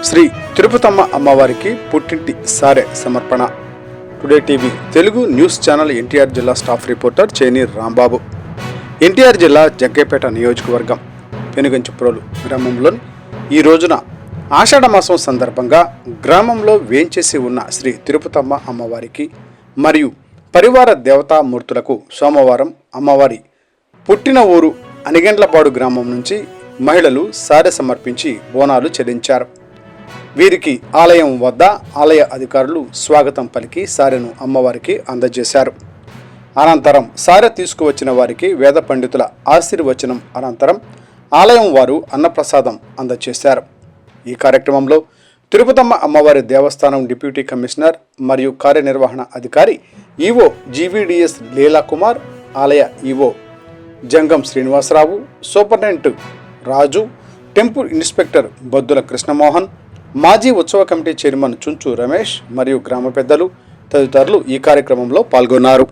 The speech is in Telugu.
శ్రీ తిరుపతమ్మ అమ్మవారికి పుట్టింటి సారె సమర్పణ. Today TV Telugu news channel NTR జిల్లా స్టాఫ్ రిపోర్టర్ చేనీర్ రాంబాబు. ఎన్టీఆర్ జిల్లా జగ్గైపేట నియోజకవర్గం పెనుగంచిప్రోలు గ్రామంలోని ఈ రోజున ఆషాఢ మాసం సందర్భంగా గ్రామంలో వేంచేసి ఉన్న శ్రీ తిరుపతమ్మ అమ్మవారికి మరియు పరివార దేవతామూర్తులకు సోమవారం అమ్మవారి పుట్టిన ఊరు అనిగండ్లపాడు గ్రామం నుంచి మహిళలు సారె సమర్పించి బోనాలు చెల్లించారు. వీరికి ఆలయం వద్ద ఆలయ అధికారులు స్వాగతం పలికి సారెను అమ్మవారికి అందజేశారు. అనంతరం సారె తీసుకువచ్చిన వారికి వేద పండితుల ఆశీర్వచనం అనంతరం ఆలయం వారు అన్నప్రసాదం అందజేశారు. ఈ కార్యక్రమంలో తిరుపతమ్మ అమ్మవారి దేవస్థానం డిప్యూటీ కమిషనర్ మరియు కార్యనిర్వహణ అధికారి ఈవో జీవీడీఎస్ లీలాకుమార్, ఆలయ ఈవో జంగం శ్రీనివాసరావు, సూపరింటెండెంట్ రాజు, టెంపుల్ ఇన్స్పెక్టర్ బొద్దుల కృష్ణమోహన్, మాజీ ఉత్సవ కమిటీ చైర్మన్ చుంచు రమేష్ మరియు గ్రామ పెద్దలు తదితరులు ఈ కార్యక్రమంలో పాల్గొన్నారు.